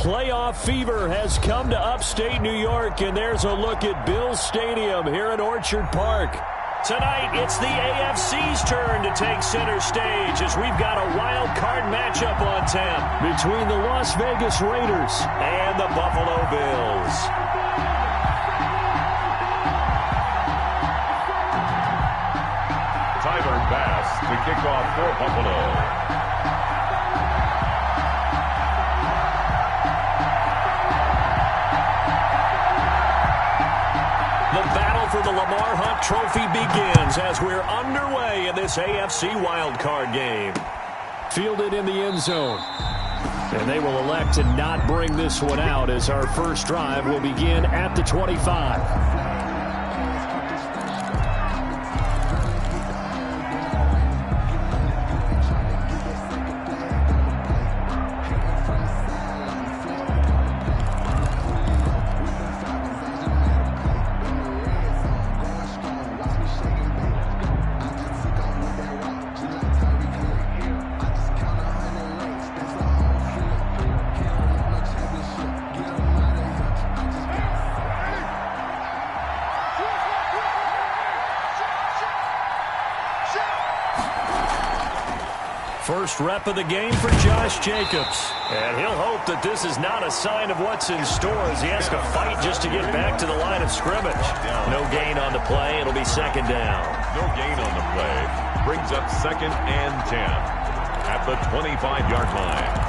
Playoff fever has come to upstate New York, and there's a look at Bills Stadium here in Orchard Park. Tonight, it's the AFC's turn to take center stage as we've got a wild card matchup on tap between the Las Vegas Raiders and the Buffalo Bills. Tyler Bass to kick off for Buffalo. The battle for the Lamar Hunt Trophy begins as we're underway in this AFC wildcard game. Fielded in the end zone. And they will elect to not bring this one out as our first drive will begin at the 25. First rep of the game for Josh Jacobs. And he'll hope that this is not a sign of what's in store as he has to fight just to get back to the line of scrimmage. No gain on the play. It'll be second down. No gain on the play. Brings up 2nd and 10 at the 25-yard line.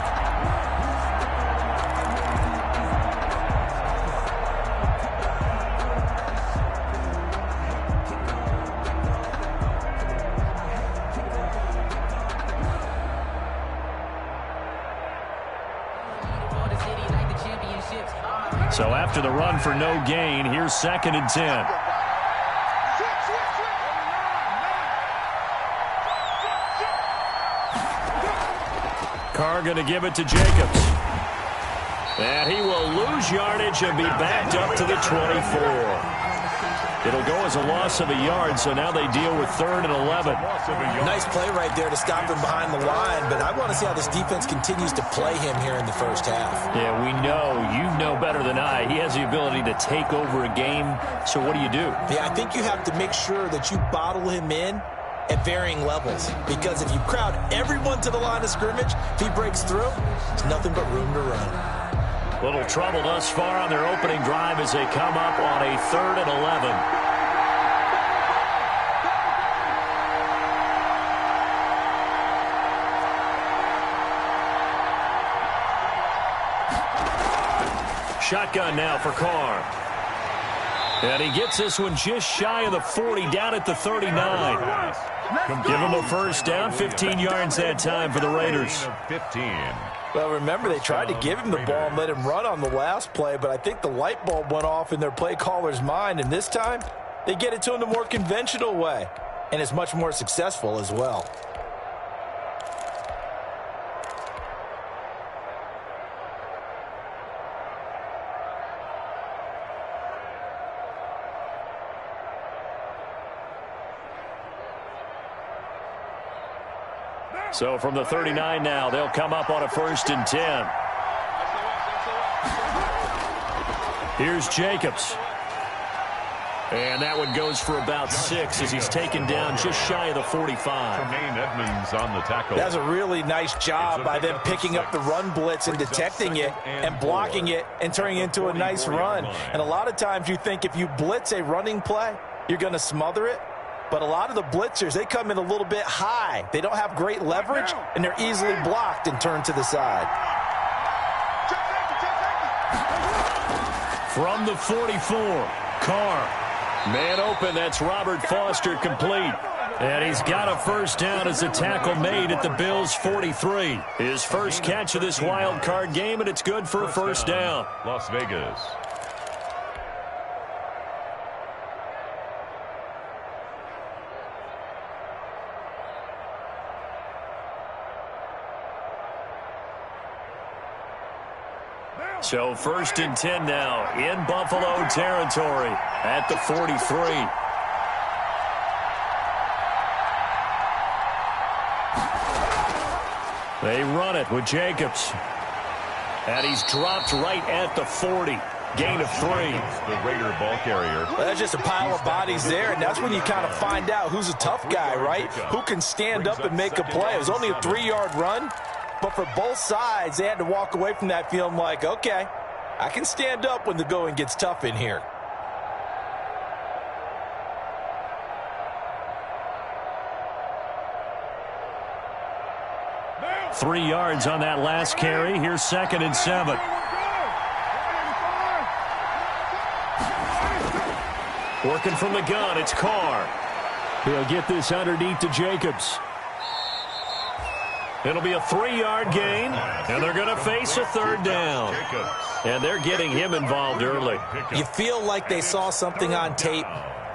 So after the run for no gain, here's 2nd and 10. Carr going to give it to Jacobs. And he will lose yardage and be backed up to the 24. It'll go as a loss of a yard, so now they deal with 3rd and 11. Nice play right there to stop him behind the line, but I want to see how this defense continues to play him here in the first half. Yeah, we know. You know better than I. He has the ability to take over a game, so what do you do? Yeah, I think you have to make sure that you bottle him in at varying levels, because if you crowd everyone to the line of scrimmage, if he breaks through, there's nothing but room to run. Little trouble thus far on their opening drive as they come up on a 3rd and 11. Shotgun now for Carr. And he gets this one just shy of the 40, down at the 39. Give him a first down, 15 yards that time for the Raiders. 15. Well, remember, they tried to give him the ball and let him run on the last play, but I think the light bulb went off in their play caller's mind, and this time they get it to him the more conventional way, and it's much more successful as well. So from the 39 now, they'll come up on a 1st and 10. Here's Jacobs. And that one goes for about 6 as he's taken down just shy of the 45. Tremaine Edmonds on the tackle. That's a really nice job by them picking up the run blitz and detecting it and blocking it and turning it into a nice run. And a lot of times you think if you blitz a running play, you're going to smother it. But a lot of the blitzers, they come in a little bit high. They don't have great leverage, and they're easily blocked and turned to the side. From the 44, Carr. Man open, that's Robert Foster complete. And he's got a first down as a tackle made at the Bills' 43. His first catch of this wild card game, and it's good for a first down. Las Vegas. So 1st and 10 now in Buffalo territory at the 43. They run it with Jacobs. And he's dropped right at the 40. Gain of 3. The Raider ball carrier. Well, that's just a pile of bodies there, and that's when you kind of find out who's a tough guy, right? Who can stand up and make a play. It was only a 3-yard run, but for both sides, they had to walk away from that feeling like, okay, I can stand up when the going gets tough in here. Now, 3 yards on that last carry. Here's 2nd and 7. Working from the gun, it's Carr. He'll get this underneath to Jacobs. It'll be a 3-yard gain, and they're going to face a 3rd down. And they're getting him involved early. You feel like they saw something on tape,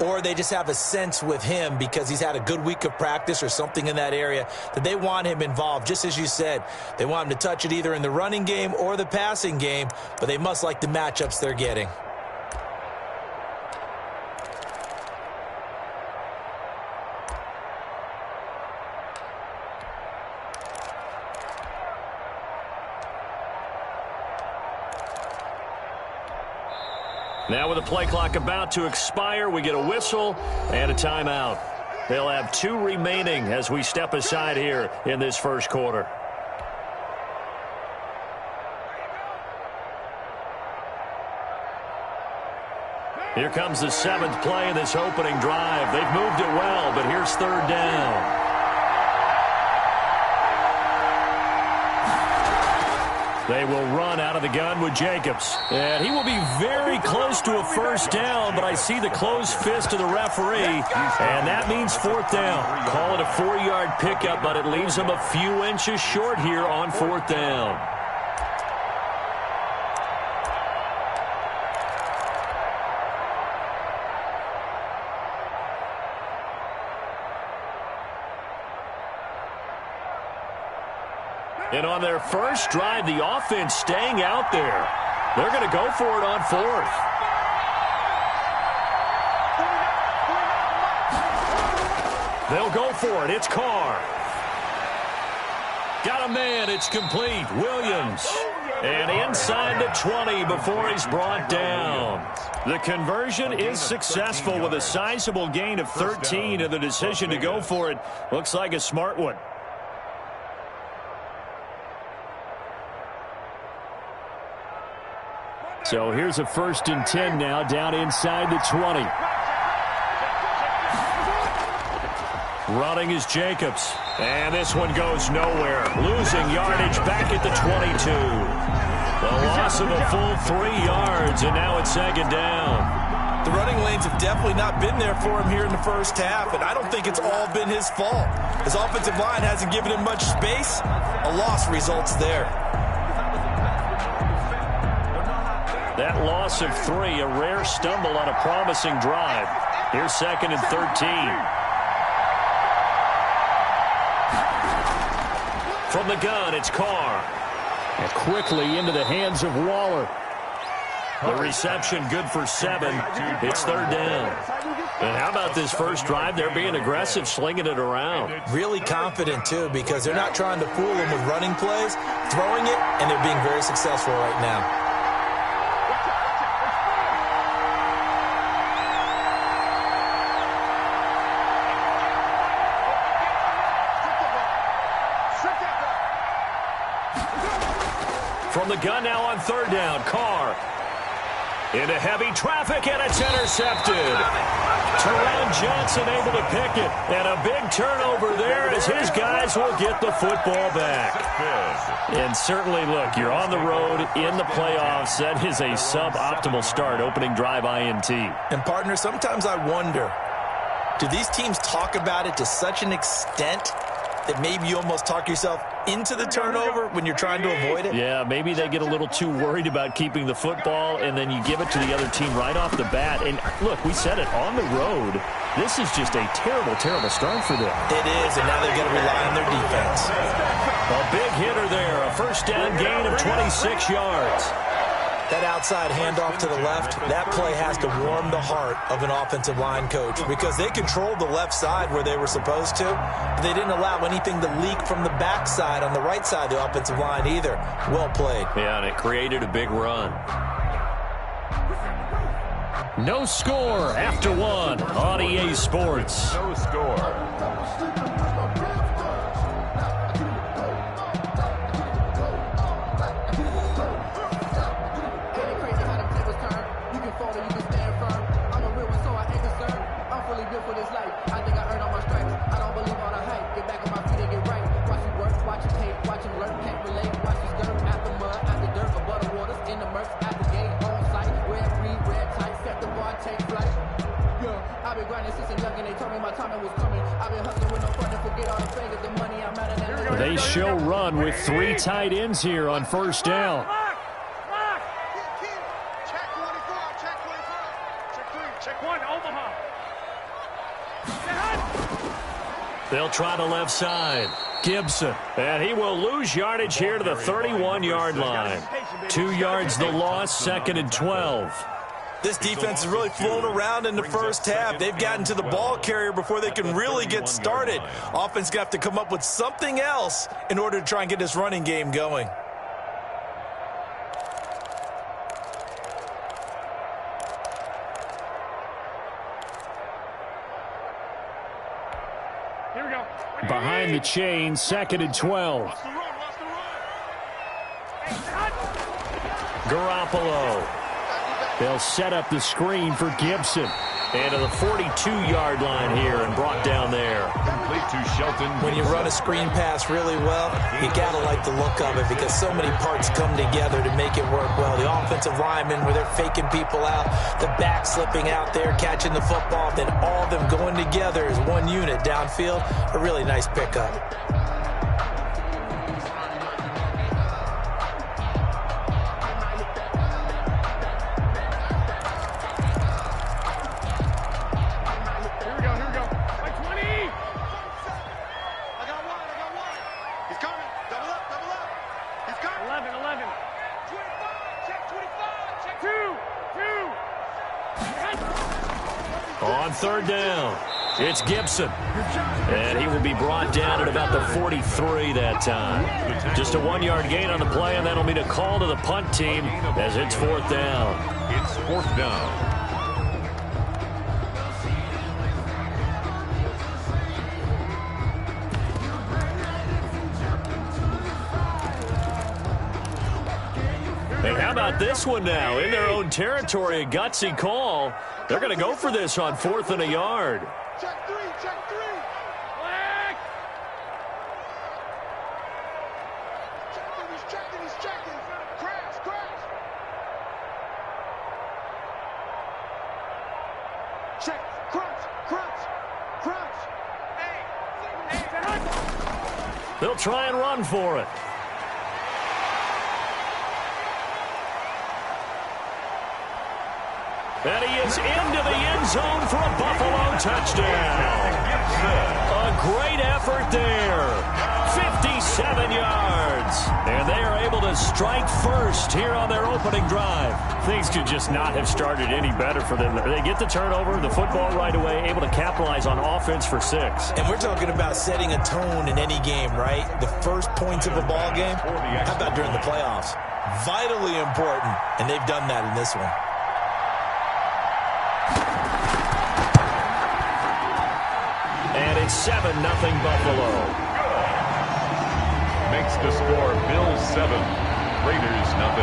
or they just have a sense with him because he's had a good week of practice or something in that area that they want him involved. Just as you said, they want him to touch it either in the running game or the passing game, but they must like the matchups they're getting. Now with the play clock about to expire, we get a whistle and a timeout. They'll have 2 remaining as we step aside here in this first quarter. Here comes the 7th play in this opening drive. They've moved it well, but here's 3rd down. They will run out of the gun with Jacobs. And he will be very close to a 1st down, but I see the closed fist of the referee, and that means 4th down. Call it a 4-yard pickup, but it leaves him a few inches short here on 4th down. And on their first drive, the offense staying out there. They're going to go for it on 4th. They'll go for it. It's Carr. Got a man. It's complete. Williams. And inside the 20 before he's brought down. The conversion is successful with a sizable gain of 13, and the decision to go for it looks like a smart one. So here's a 1st and 10 now down inside the 20. Running is Jacobs. And this one goes nowhere. Losing yardage back at the 22. The loss of a full 3 yards, and now it's 2nd down. The running lanes have definitely not been there for him here in the first half, and I don't think it's all been his fault. His offensive line hasn't given him much space. A loss results there. That loss of 3, a rare stumble on a promising drive. Here's 2nd and 13. From the gun, it's Carr. And quickly into the hands of Waller. The reception good for 7. It's 3rd down. And how about this first drive? They're being aggressive, slinging it around. Really confident, too, because they're not trying to fool them with running plays, throwing it, and they're being very successful right now. From the gun now on 3rd down, Carr. Into heavy traffic, and it's intercepted. Teron Johnson able to pick it, and a big turnover there as his guys will get the football back. And certainly, look, you're on the road in the playoffs. That is a suboptimal start, opening drive INT. And, partner, sometimes I wonder, do these teams talk about it to such an extent that maybe you almost talk yourself into the turnover when you're trying to avoid it? Yeah, maybe they get a little too worried about keeping the football, and then you give it to the other team right off the bat. And look, we said it, on the road, this is just a terrible, terrible start for them. It is, and now they've got to rely on their defense. A big hitter there, a 1st down gain of 26 yards. That outside handoff to the left, that play has to warm the heart of an offensive line coach because they controlled the left side where they were supposed to, but they didn't allow anything to leak from the backside on the right side of the offensive line either. Well played. Yeah, and it created a big run. No score after one on EA Sports. No score. They show run with 3 tight ends here on first down. They'll try the left side. Gibson. And he will lose yardage here to the 31-yard line. 2 yards the loss, 2nd and 12. This defense has really flown around in the first half. They've gotten to the ball carrier before they can really get started. Offense got to come up with something else in order to try and get this running game going. Here we go. Behind the chain, 2nd and 12. Garoppolo. They'll set up the screen for Gibson. And to the 42-yard line here and brought down there. Complete to Shelton. When you run a screen pass really well, you got to like the look of it because so many parts come together to make it work well. The offensive linemen, where they're faking people out, the back slipping out there, catching the football, then all of them going together as one unit downfield. A really nice pickup. On third down, it's Gibson. And he will be brought down at about the 43 that time. Just a 1-yard gain on the play, and that'll mean a call to the punt team as it's 4th down. It's 4th down. And how about this one now? In their own territory, a gutsy call. They're going to go for this on 4th and a yard. Check three. Flag. He's checking. Crash. Check. Crunch. Hey. They'll try and run for it. And he is into the end zone for a Buffalo touchdown. A great effort there. 57 yards. And they are able to strike first here on their opening drive. Things could just not have started any better for them. They get the turnover, the football right away, able to capitalize on offense for 6. And we're talking about setting a tone in any game, right? The first points of a ball game. How about during the playoffs? Vitally important, and they've done that in this one. And it's 7-0 Buffalo. Makes the score Bills 7, Raiders 0.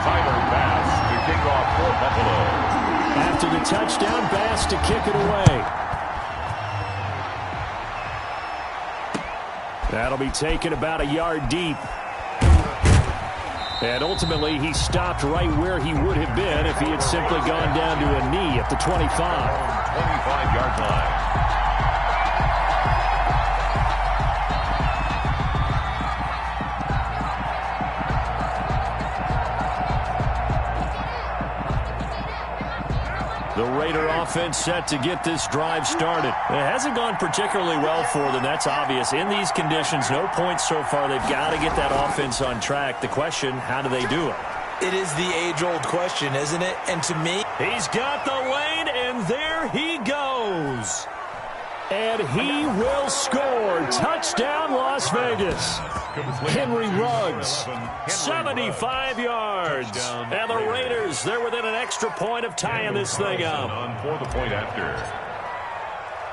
Tyler Bass to kick off for Buffalo. After the touchdown, Bass to kick it away. That'll be taken about a yard deep. And ultimately, he stopped right where he would have been if he had simply gone down to a knee at the 25. 25-yard line. The Raider offense set to get this drive started. It hasn't gone particularly well for them. That's obvious. In these conditions, no points so far. They've got to get that offense on track. The question, how do they do it? It is the age-old question, isn't it? And to me, he's got the lane, and there he goes. And he will score. Touchdown, Las Vegas. Henry Ruggs, 75 yards. And the Raiders, they're within an extra point of tying this thing up. For the point after.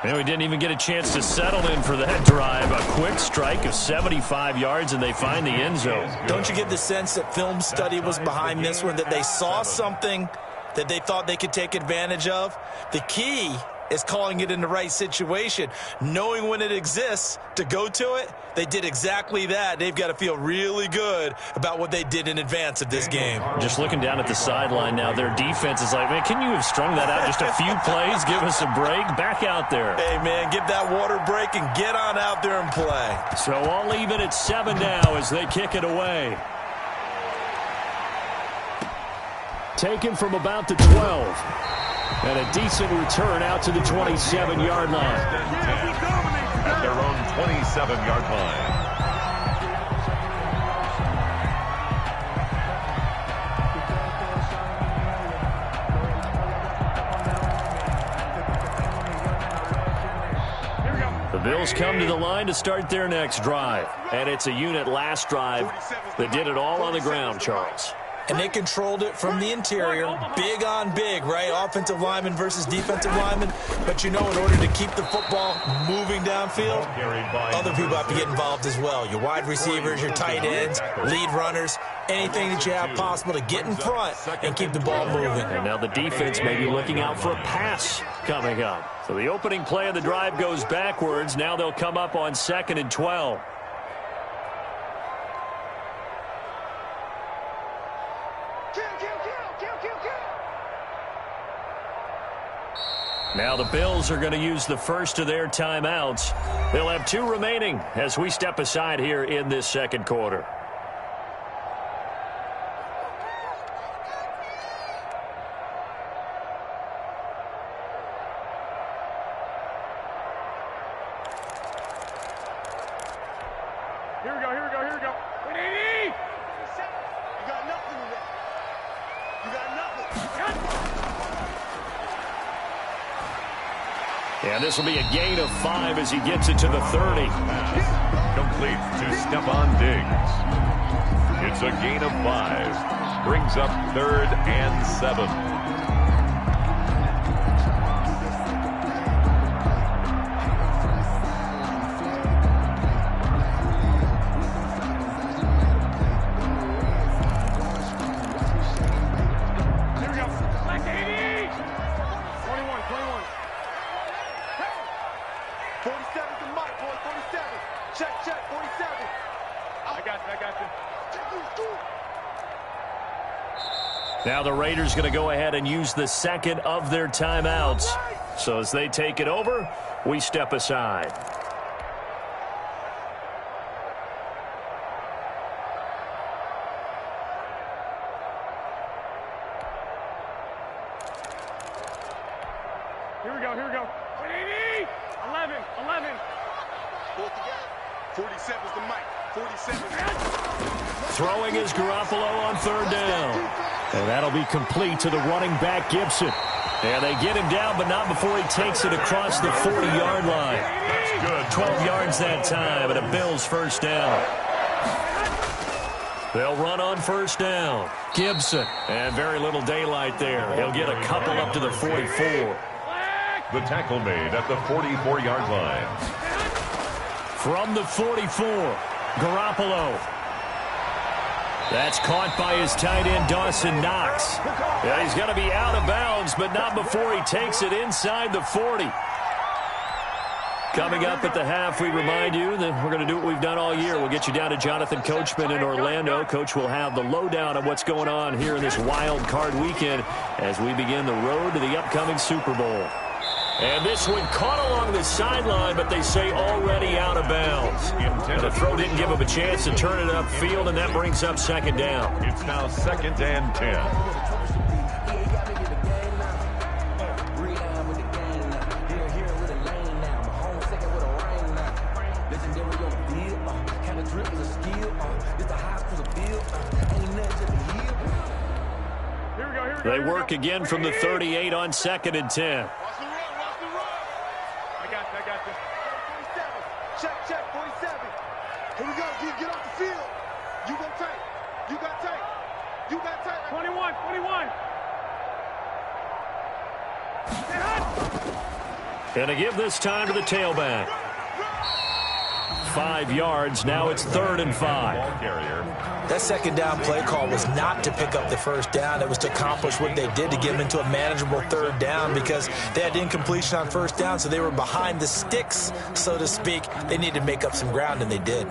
And we didn't even get a chance to settle in for that drive. A quick strike of 75 yards, and they find the end zone. Don't you get the sense that film study was behind this one, that they saw something that they thought they could take advantage of? The key is calling it in the right situation, knowing when it exists to go to it. They did exactly that. They've got to feel really good about what they did in advance of this game. Just looking down at the sideline now, their defense is like, man, can you have strung that out just a few plays? Give us a break. Back out there. Hey, man, get that water break and get on out there and play. So I'll leave it at 7 now as they kick it away. Taken from about the 12. And a decent return out to the 27-yard line. At their own 27-yard line. The Bills come to the line to start their next drive. And it's a unit last drive that did it all on the ground, Charles. And they controlled it from the interior, big on big, right? Offensive lineman versus defensive lineman. But, you know, in order to keep the football moving downfield, other people have to get involved as well. Your wide receivers, your tight ends, lead runners, anything that you have possible to get in front and keep the ball moving. And now the defense may be looking out for a pass coming up. So the opening play of the drive goes backwards. Now they'll come up on 2nd and 12. Now the Bills are going to use the first of their timeouts. They'll have 2 remaining as we step aside here in this second quarter. Here we go. You got nothing in that. You got nothing. And this will be a gain of 5 as he gets it to the 30. Complete to Stephon Diggs. It's a gain of 5. Brings up 3rd and 7. Now the Raiders going to go ahead and use the second of their timeouts. So as they take it over, we step aside. Here we go. 11. 4th again. 47 is the mic. 47. Throwing is Garoppolo on 3rd down. And that'll be complete to the running back, Gibson. And they get him down, but not before he takes it across the 40-yard line. That's good. 12 yards that time, and a Bills first down. They'll run on 1st down. Gibson. And very little daylight there. He'll get a couple up to the 44. The tackle made at the 44-yard line. From the 44, Garoppolo. That's caught by his tight end, Dawson Knox. Yeah, he's going to be out of bounds, but not before he takes it inside the 40. Coming up at the half, we remind you that we're going to do what we've done all year. We'll get you down to Jonathan Coachman in Orlando. Coach will have the lowdown on what's going on here in this wild card weekend as we begin the road to the upcoming Super Bowl. And this one caught along the sideline, but they say already out of bounds. And the throw didn't give him a chance to turn it upfield, and that brings up 2nd down. It's now 2nd and 10. They work again from the 38 on 2nd and 10. Watch the run, watch the run. I got you. 47. Check, 47. Here we go, get off the field. You go tight. You got tight. 21. Gonna give this time to the tailback. 5 yards. Now it's 3rd and 5. That second down play call was not to pick up the first down. It was to accomplish what they did to get them into a manageable 3rd down because they had incompletion on 1st down, so they were behind the sticks, so to speak. They needed to make up some ground, and they did.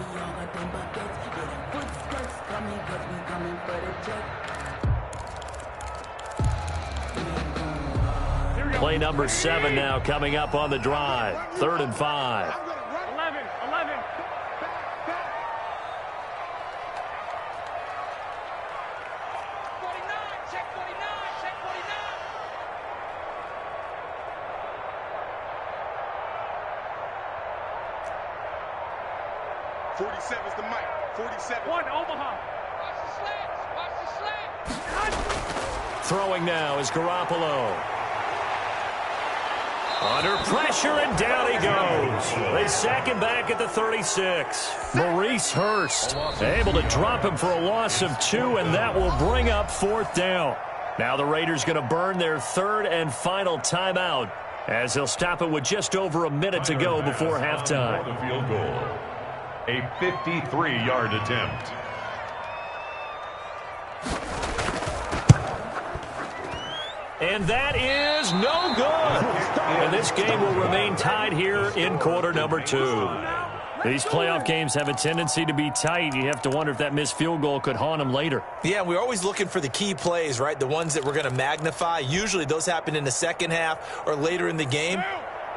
Play number 7 now coming up on the drive. 3rd and 5. 11. Check 49. 47's the mic. 47. 1, Omaha. Watch the slants. Throwing now is Garoppolo. Under pressure, and down he goes. They sack him back at the 36. Maurice Hurst able to drop him for a loss of 2, and that will bring up 4th down. Now the Raiders going to burn their 3rd and final timeout as they'll stop it with just over a minute to go before halftime. The field goal. A 53-yard attempt. And that is no good. And this game will remain tied here in quarter number 2. These playoff games have a tendency to be tight. You have to wonder if that missed field goal could haunt them later. Yeah, we're always looking for the key plays, right? The ones that we're going to magnify. Usually those happen in the second half or later in the game.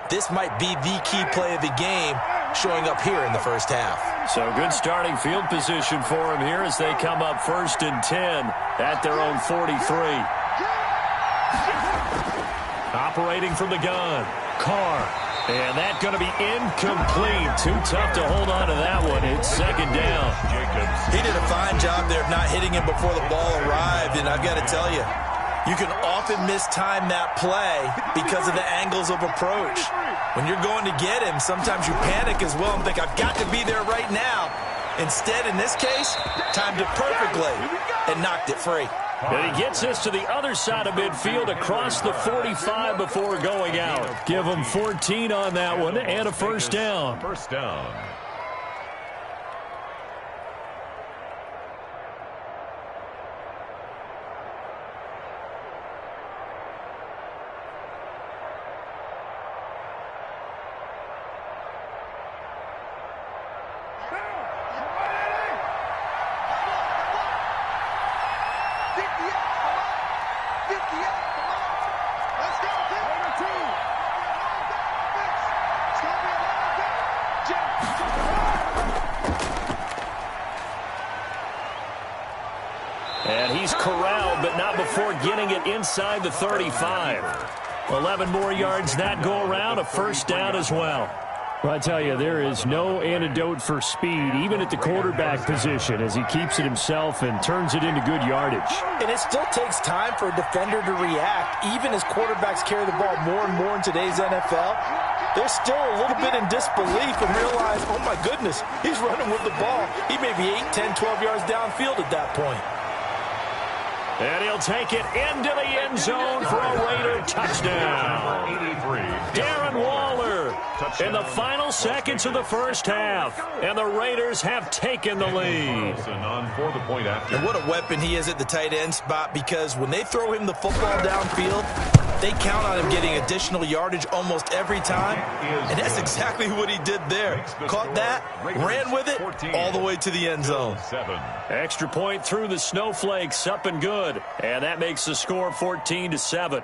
This might be the key play of the game showing up here in the first half. So good starting field position for them here as they come up 1st and 10 at their own 43. Operating from the gun, Carr. And that going to be incomplete. Too tough to hold on to that one. It's 2nd down. He did a fine job there of not hitting him before the ball arrived. And I've got to tell you, you can often mistime that play because of the angles of approach. When you're going to get him, sometimes you panic as well and think, I've got to be there right now. Instead, in this case, timed it perfectly and knocked it free. And he gets us to the other side of midfield across the 45 before going out. Give him 14 on that one and a 1st down. First down. And he's corralled, but not before getting it inside the 35. 11 more yards that go around, a 1st down as well. Well, I tell you, there is no antidote for speed, even at the quarterback position, as he keeps it himself and turns it into good yardage. And it still takes time for a defender to react. Even as quarterbacks carry the ball more and more in today's NFL, they're still a little bit in disbelief and realize, oh my goodness, he's running with the ball. He may be 8, 10, 12 yards downfield at that point. And he'll take it into the end zone for a Raider touchdown. 83. Darren Waller in the final seconds of the first half. And the Raiders have taken the lead. On for the point after. And what a weapon he is at the tight end spot, because when they throw him the football downfield, they count on him getting additional yardage almost every time. And that's exactly what he did there. Caught that, ran with it, all the way to the end zone. 7. Extra point through the snowflakes, up and good. And that makes the score 14-7.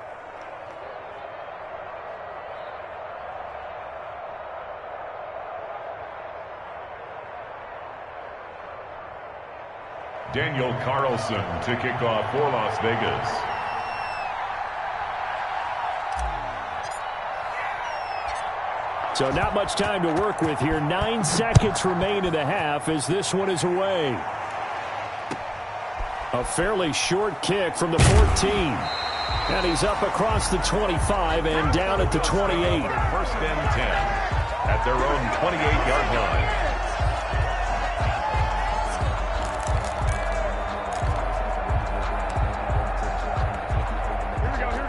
Daniel Carlson to kick off for Las Vegas. So not much time to work with here. 9 seconds remain in the half as this one is away. A fairly short kick from the 14. And he's up across the 25 and down at the 28. First and 10 at their own 28-yard line.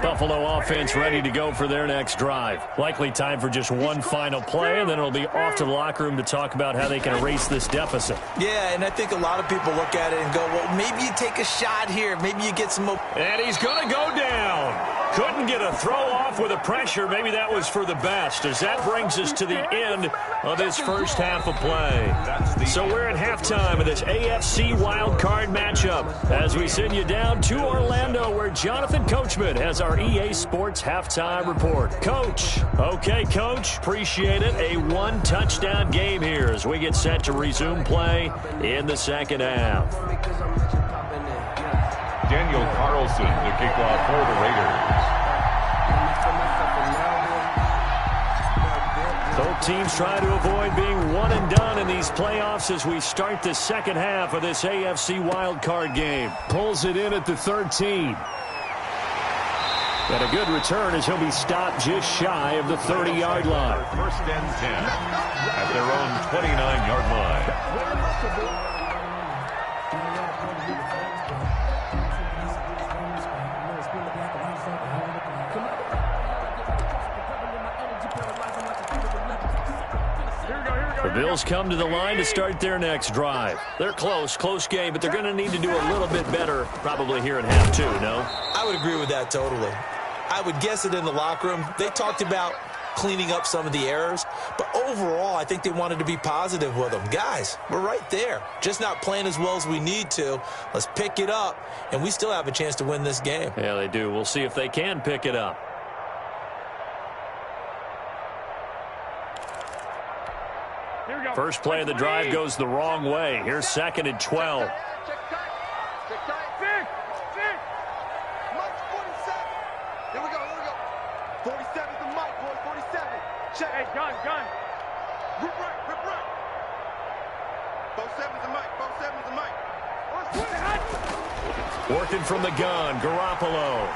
Buffalo offense ready to go for their next drive. Likely time for just one final play, and then it'll be off to the locker room to talk about how they can erase this deficit. Yeah, and I think a lot of people look at it and go, well, maybe you take a shot here. Maybe you get some... And he's going to go down. Couldn't get a throw off with a pressure. Maybe that was for the best, as that brings us to the end of this first half of play. So we're at halftime of this AFC Wild Card matchup as we send you down to Orlando, where Jonathan Coachman has our EA Sports halftime report. Coach. Okay, Coach. Appreciate it. A one-touchdown game here as we get set to resume play in the second half. Daniel Carlson to kick off for the Raiders. Both teams try to avoid being one and done in these playoffs as we start the second half of this AFC wildcard game. Pulls it in at the 13. And a good return as he'll be stopped just shy of the 30-yard line. First and 10 at their own 29-yard line. The Bills come to the line to start their next drive. They're close game, but they're going to need to do a little bit better probably here in half two, no? I would agree with that totally. I would guess it in the locker room. They talked about cleaning up some of the errors, but overall, I think they wanted to be positive with them. Guys, we're right there. Just not playing as well as we need to. Let's pick it up, and we still have a chance to win this game. Yeah, they do. We'll see if they can pick it up. First play of the drive goes the wrong way. Here's second and 12. Gun. Rip right. Both sevens and Mike. Working from the gun, Garoppolo.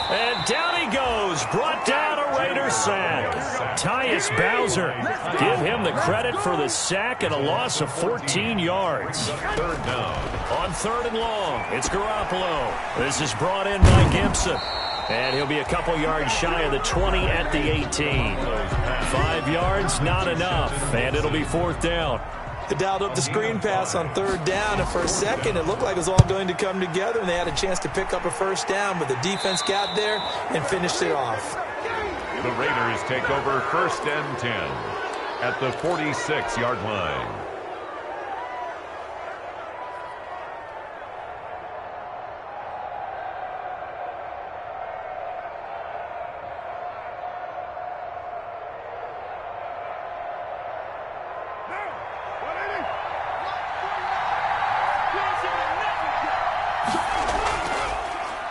And down he goes. Brought down a Raider sack. Tyus Bowser. Give him the credit for the sack and a loss of 14 yards. Third down. On third and long, it's Garoppolo. This is brought in by Gibson. And he'll be a couple yards shy of the 20 at the 18. 5 yards, not enough. And it'll be fourth down. They dialed up the screen pass on third down, and for a second it looked like it was all going to come together, and they had a chance to pick up a first down, but the defense got there and finished it off. The Raiders take over first and 10 at the 46-yard line.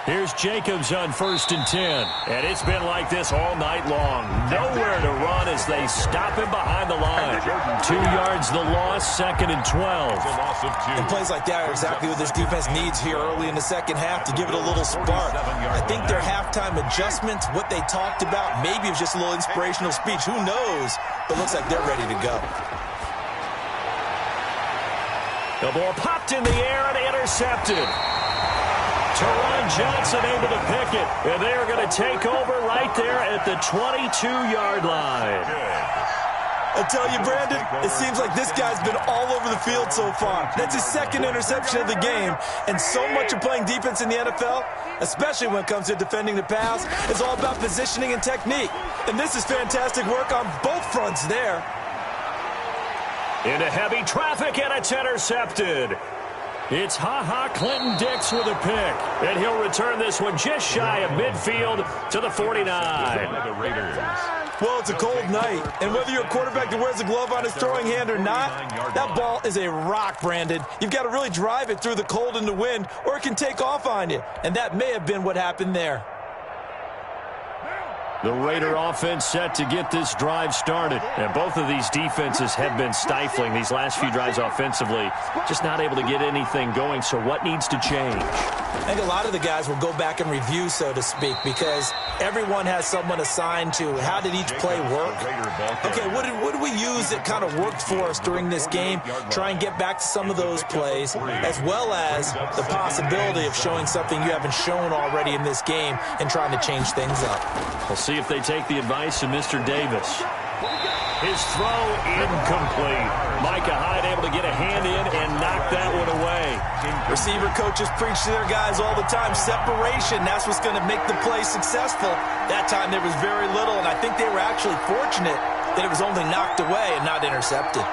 Here's Jacobs on first and 10. And it's been like this all night long. Nowhere to run as they stop him behind the line. 2 yards the loss, second and 12. And plays like that are exactly what this defense needs here early in the second half to give it a little spark. I think their halftime adjustments, what they talked about, maybe it was just a little inspirational speech. Who knows? But looks like they're ready to go. The ball popped in the air and intercepted. Teron Johnson able to pick it, and they are going to take over right there at the 22-yard line. I tell you, Brandon, it seems like this guy's been all over the field so far. That's his second interception of the game, and so much of playing defense in the NFL, especially when it comes to defending the pass, is all about positioning and technique. And this is fantastic work on both fronts there. Into heavy traffic, and it's intercepted. It's Clinton-Dix with a pick, and he'll return this one just shy of midfield to the 49. Well, it's a cold night, and whether you're a quarterback that wears a glove on his throwing hand or not, that ball is a rock, Brandon. You've got to really drive it through the cold and the wind, or it can take off on you, and that may have been what happened there. The Raider offense set to get this drive started. And both of these defenses have been stifling these last few drives offensively. Just not able to get anything going. So what needs to change? I think a lot of the guys will go back and review, so to speak, because everyone has someone assigned to how did each play work. Okay, what did we use that kind of worked for us during this game? Try and get back to some of those plays, as well as the possibility of showing something you haven't shown already in this game and trying to change things up. We'll see if they take the advice of Mr. Davis. His throw incomplete. Micah Hyde able to get a hand in and knock that one away. Receiver coaches preach to their guys all the time. Separation, that's what's going to make the play successful. That time there was very little, and I think they were actually fortunate that it was only knocked away and not intercepted.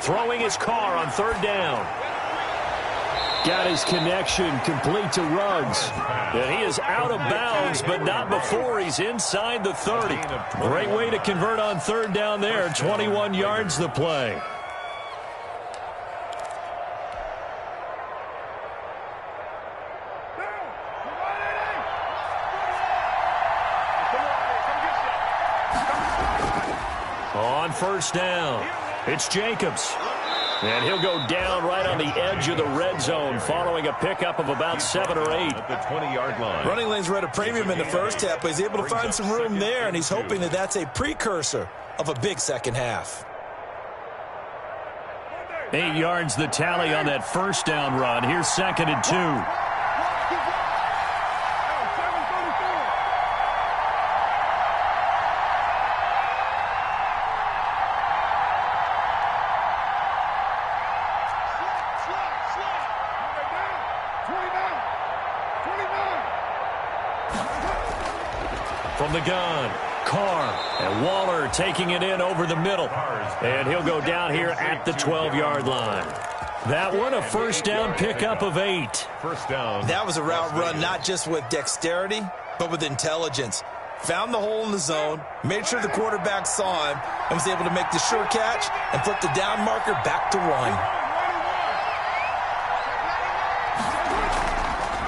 Throwing his car on third down. Got his connection complete to Ruggs. And he is out of bounds, but not before he's inside the 30. Great way to convert on third down there. 21 yards the play. On first down, it's Jacobs. And he'll go down right on the edge of the red zone following a pickup of about 7 or 8. At the 20-yard line. Running lanes were at a premium in the first half, but he's able to find some room there, and he's hoping that that's a precursor of a big second half. 8 yards the tally on that first down run. Here's 2nd and 2. From the gun, Carr, and Waller taking it in over the middle. And he'll go down here at the 12-yard line. That one, a first down pickup of 8. First down. That was a route run not just with dexterity, but with intelligence. Found the hole in the zone, made sure the quarterback saw him, and was able to make the sure catch and flip the down marker back to 1.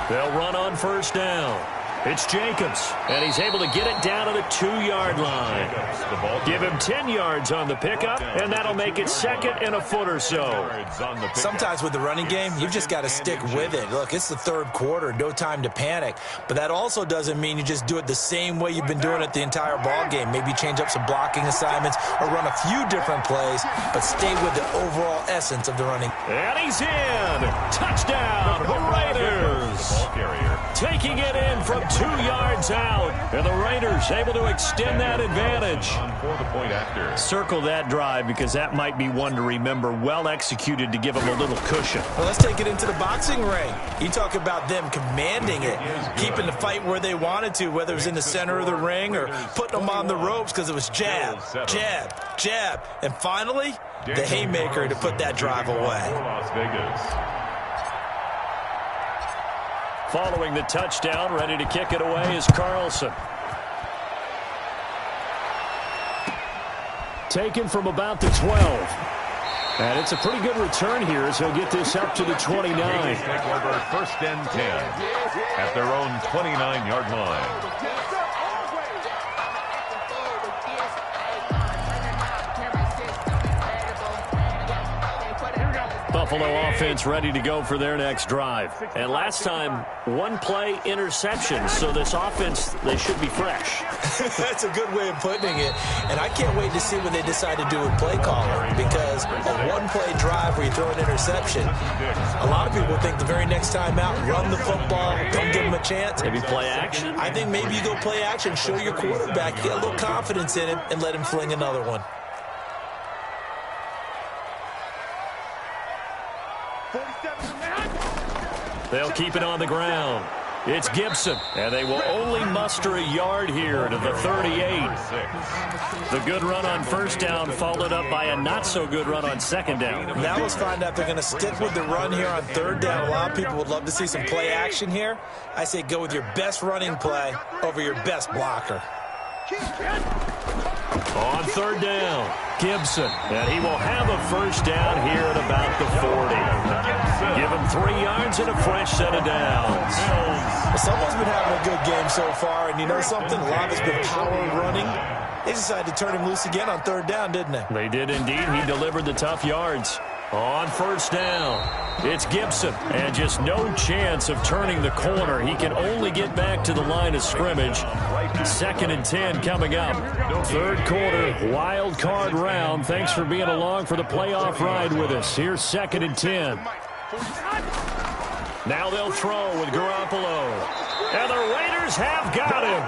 They'll run on first down. It's Jacobs, and he's able to get it down to the 2-yard line. Give him 10 yards on the pickup, and that'll make it 2nd and a foot or so. Sometimes with the running game, you've just got to stick with it. Look, it's the third quarter, no time to panic. But that also doesn't mean you just do it the same way you've been doing it the entire ball game. Maybe change up some blocking assignments or run a few different plays, but stay with the overall essence of the running. And he's in. Touchdown, the Raiders. Taking it in from 2 yards out. And the Raiders able to extend that advantage. For the point after. Circle that drive because that might be one to remember. Well executed to give them a little cushion. Well, let's take it into the boxing ring. You talk about them commanding it, keeping the fight where they wanted to, whether it was in the center of the ring or putting them on the ropes because it was jab, jab, jab. And finally, the haymaker to put that drive away. Las Vegas. Following the touchdown, ready to kick it away is Carlson. Taken from about the 12. And it's a pretty good return here as he'll get this up to the 29. Take over 1st and 10 at their own 29-yard line. Buffalo offense ready to go for their next drive. And last time, one play interception. So this offense, they should be fresh. That's a good way of putting it. And I can't wait to see what they decide to do with play calling, because a one-play drive where you throw an interception, a lot of people think the very next time out, run the football, don't give them a chance. Maybe play action? I think maybe you go play action, show your quarterback, get a little confidence in him, and let him fling another one. They'll keep it on the ground. It's Gibson, and they will only muster a yard here to the 38. The good run on first down followed up by a not-so-good run on second down. Now let's find out if they're going to stick with the run here on third down. A lot of people would love to see some play action here. I say go with your best running play over your best blocker. On third down, Gibson, and he will have a first down here at about the 40. Give him 3 yards and a fresh set of downs. Well, someone's been having a good game so far, and you know something? A lot has been power running. They decided to turn him loose again on third down, didn't they? They did indeed. He delivered the tough yards. On first down, it's Gibson, and just no chance of turning the corner. He can only get back to the line of scrimmage. 2nd and 10 coming up. Third quarter, wild card round. Thanks for being along for the playoff ride with us. Here's 2nd and 10. Now they'll throw with Garoppolo. And the Raiders have got him.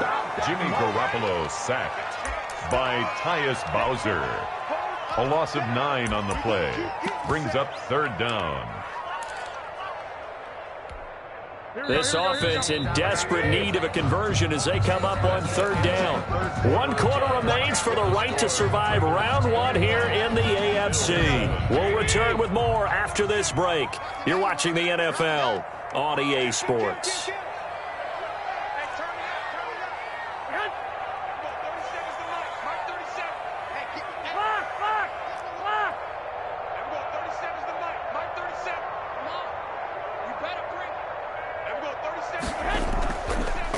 Jimmy Garoppolo sacked by Tyus Bowser. A loss of 9 on the play. Brings up third down. This offense in desperate need of a conversion as they come up on third down. 1 quarter remains for the right to survive round 1 here in the AFC. We'll return with more after this break. You're watching the NFL on EA Sports.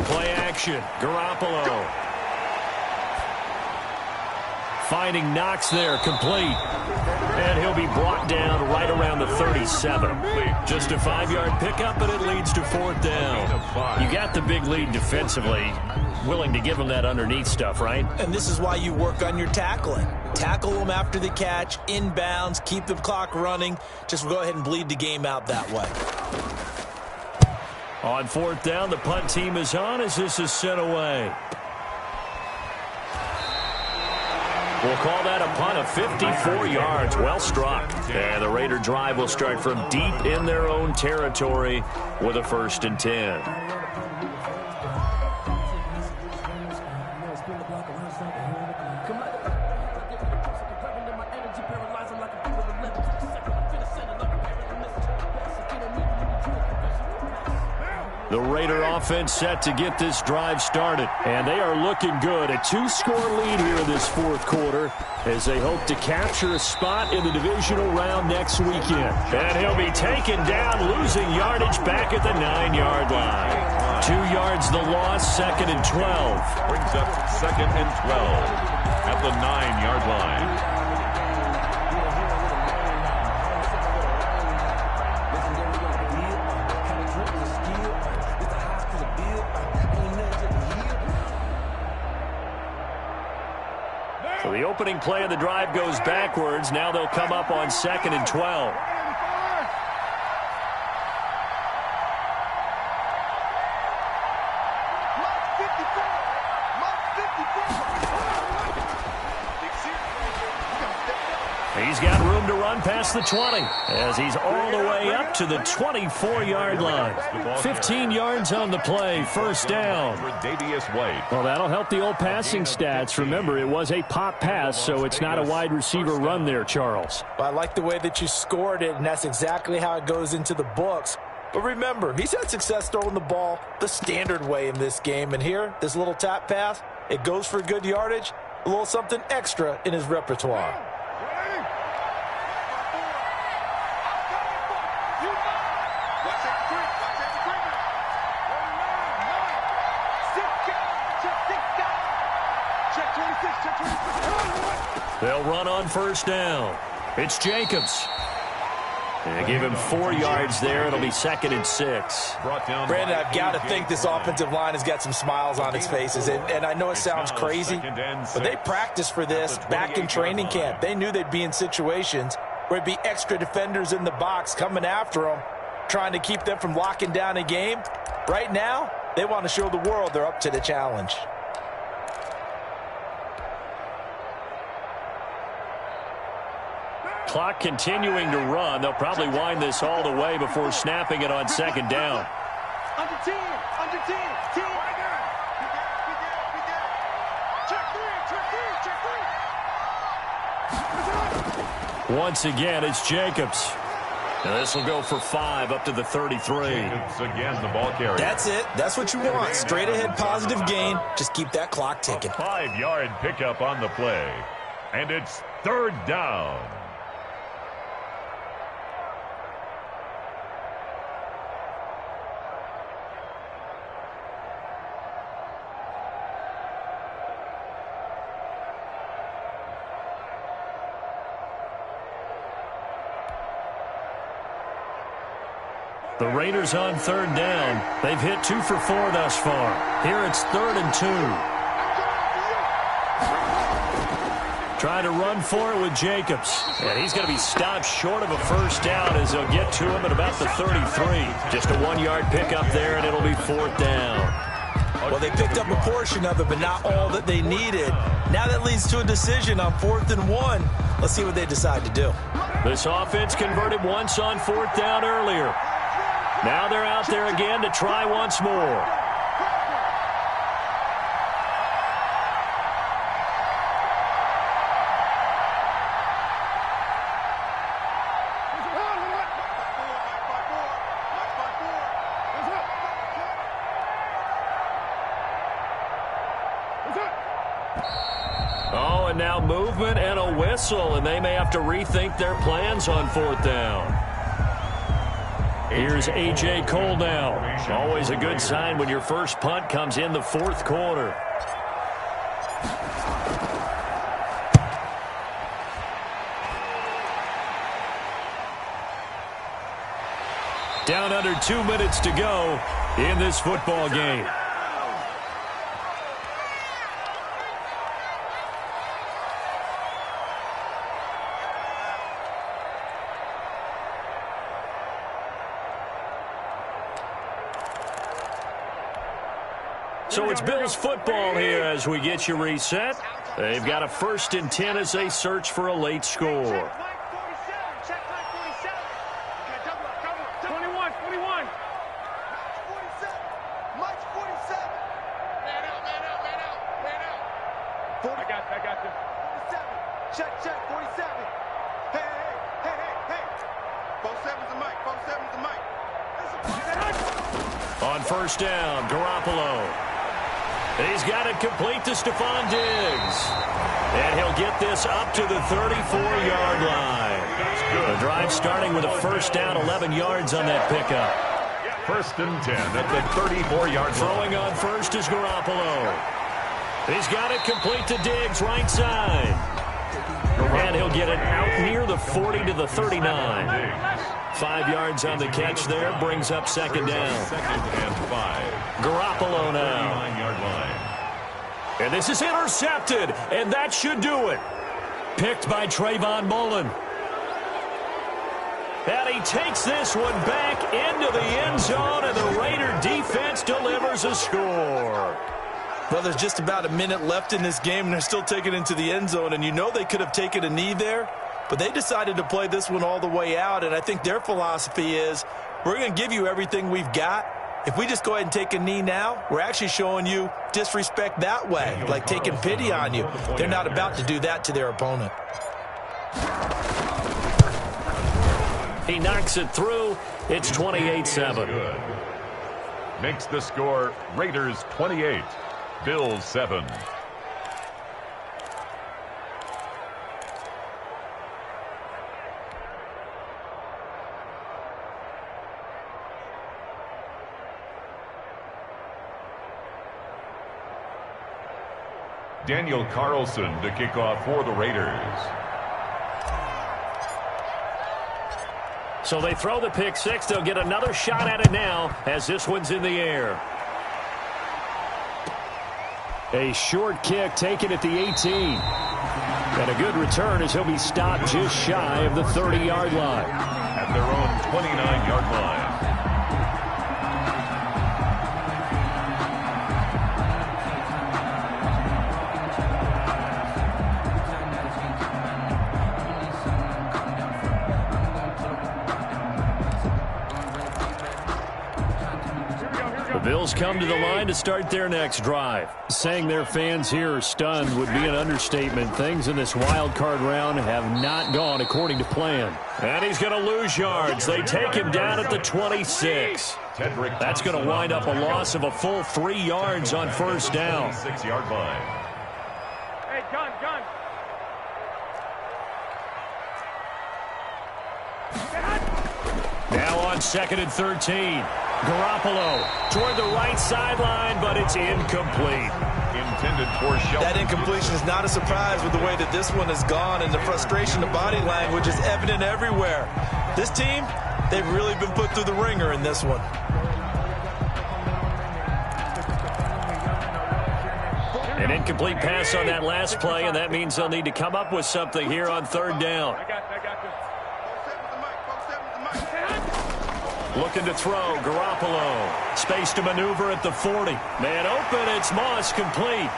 Play action. Garoppolo. Finding Knox there, complete. And he'll be brought down right around the 37. Just a 5-yard pickup, and it leads to 4th down. You got the big lead defensively. Willing to give him that underneath stuff, right? And this is why you work on your tackling. Tackle them after the catch, inbounds, keep the clock running. Just go ahead and bleed the game out that way. On 4th down, the punt team is on as this is sent away. We'll call that a punt of 54 yards. Well struck. And the Raider drive will start from deep in their own territory with a 1st and 10. The Raider offense set to get this drive started. And they are looking good. A 2-score lead here in this 4th quarter as they hope to capture a spot in the divisional round next weekend. And he'll be taken down, losing yardage back at the 9-yard line. 2 yards the loss, 2nd and 12. Brings up 2nd and 12 at the 9-yard line. So the opening play of the drive goes backwards. Now they'll come up on 2nd and 12. He's got room to run past the 20 as he's all the way up to the 24-yard line. 15 yards on the play, 1st down. Well, that'll help the old passing stats. Remember, it was a pop pass, so it's not a wide receiver run there, Charles. Well, I like the way that you scored it, and that's exactly how it goes into the books. But remember, he's had success throwing the ball the standard way in this game. And here, this little tap pass, it goes for good yardage, a little something extra in his repertoire. They'll run on 1st down. It's Jacobs. They give him 4 yards there. It'll be 2nd and 6. Brandon, I've got to think this offensive line has got some smiles on its faces. And I know it sounds crazy, but they practiced for this back in training camp. They knew they'd be in situations where it'd be extra defenders in the box coming after them, trying to keep them from locking down a game. Right now, they want to show the world they're up to the challenge. Clock continuing to run. They'll probably wind this all the way before snapping it on 2nd down. Under 10. Under 10. 10. Right there. Be there. Check three. Once again, it's Jacobs. And this will go for 5 up to the 33. Jacobs again, the ball carrier. That's it. That's what you want. Straight ahead positive gain. Just keep that clock ticking. A 5-yard pickup on the play. And it's 3rd down. The Raiders on 3rd down. They've hit 2 for 4 thus far. Here it's 3rd and 2. Trying to run for it with Jacobs. And he's going to be stopped short of a first down as they'll get to him at about the 33. Just a 1-yard pickup there, and it'll be 4th down. Well, they picked up a portion of it, but not all that they needed. Now that leads to a decision on 4th and 1. Let's see what they decide to do. This offense converted once on 4th down earlier. Now they're out there again to try once more. Oh, and now movement and a whistle, and they may have to rethink their plans on 4th down. Here's A.J. Cole now. Always a good sign when your first punt comes in the 4th quarter. Down under 2 minutes to go in this football game. So it's Bills football here as we get you reset. They've got a 1st and 10 as they search for a late score. On 1st down, Garoppolo. He's got it complete to Stephon Diggs. And he'll get this up to the 34-yard line. The drive starting with a 1st down, 11 yards on that pickup. 1st and 10 at the 34-yard line. Throwing on first is Garoppolo. He's got it complete to Diggs, right side. And he'll get it out near the 40 to the 39. 5 yards on the catch there, brings up 2nd down. 2nd and 5. Garoppolo now. 9-yard line. And this is intercepted, and that should do it. Picked by Trayvon Mullen. And he takes this one back into the end zone, and the Raider defense delivers a score. Well, there's just about a minute left in this game, and they're still taking it into the end zone. And you know they could have taken a knee there, but they decided to play this one all the way out. And I think their philosophy is, we're going to give you everything we've got. If we just go ahead and take a knee now, we're actually showing you disrespect that way, like taking pity on you. They're not about to do that to their opponent. He knocks it through. It's 28-7. Makes the score Raiders 28, Bills 7. Daniel Carlson to kick off for the Raiders. So they throw the pick six. They'll get another shot at it now as this one's in the air. A short kick taken at the 18. And a good return as he'll be stopped just shy of the 30-yard line. At their own 29-yard line. Bills come to the line to start their next drive. Saying their fans here are stunned would be an understatement. Things in this wild card round have not gone according to plan. And he's going to lose yards. They take him down at the 26. That's going to wind up a loss of a full 3 yards on first down. 6-yard line. Hey, gun. Now on 2nd and 13. Garoppolo toward the right sideline, but it's incomplete. Intended for Shelton. That incompletion is not a surprise with the way that this one has gone, and the frustration of body language is evident everywhere. This team, they've really been put through the ringer in this one. An incomplete pass on that last play, and that means they'll need to come up with something here on 3rd down. I got this. Looking to throw, Garoppolo. Space to maneuver at the 40. Man open, it's Moss, complete.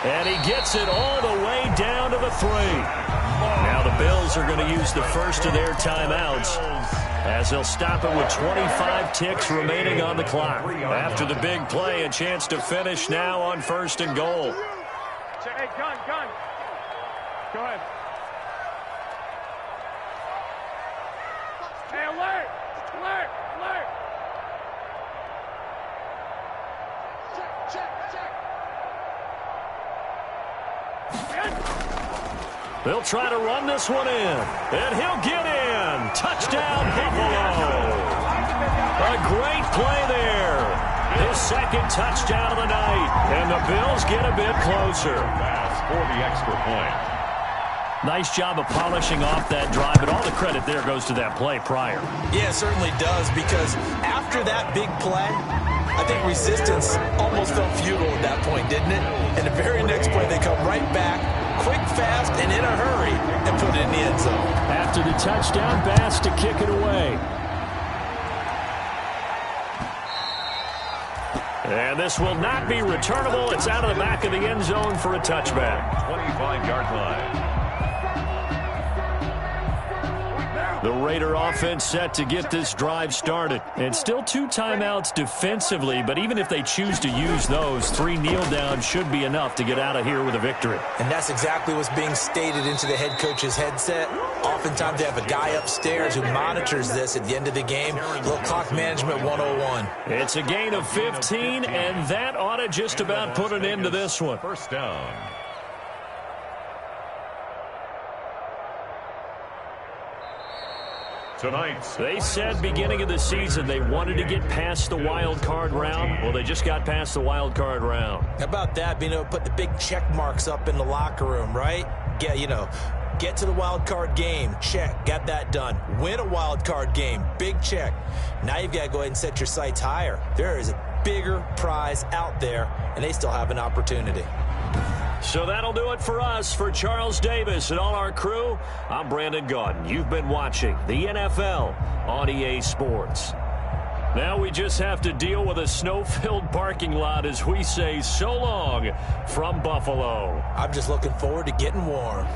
And he gets it all the way down to the 3. Now the Bills are going to use the first of their timeouts as they'll stop it with 25 ticks remaining on the clock. After the big play, a chance to finish now on 1st and goal. Hey, gun. Go ahead. Hey, alert! Check. They'll try to run this one in, and he'll get in. Touchdown, Buffalo. A great play there. His 2nd touchdown of the night, and the Bills get a bit closer. Pass for the extra point. Nice job of polishing off that drive, but all the credit there goes to that play prior. Yeah, it certainly does, because after that big play, I think resistance almost felt futile at that point, didn't it? And the very next play, they come right back, quick, fast, and in a hurry, and put it in the end zone. After the touchdown, Bass to kick it away. And this will not be returnable. It's out of the back of the end zone for a touchback. 25-yard line. The Raider offense set to get this drive started. And still 2 timeouts defensively, but even if they choose to use those, 3 kneel downs should be enough to get out of here with a victory. And that's exactly what's being stated into the head coach's headset. Oftentimes they have a guy upstairs who monitors this at the end of the game. A little clock management 101. It's a gain of 15, and that ought to just about put an end to this one. First down. Tonight, They said beginning of the season they wanted to get past the wild card round. Well, they just got past the wild card round. How about that, being able to put the big check marks up in the locker room, right? Get to the wild card game. Check. Got that done. Win a wild card game. Big check. Now you've got to go ahead and set your sights higher. There is a bigger prize out there, and they still have an opportunity. So that'll do it for us. For Charles Davis and all our crew, I'm Brandon Gaudin. You've been watching the NFL on EA Sports. Now we just have to deal with a snow-filled parking lot as we say so long from Buffalo. I'm just looking forward to getting warm.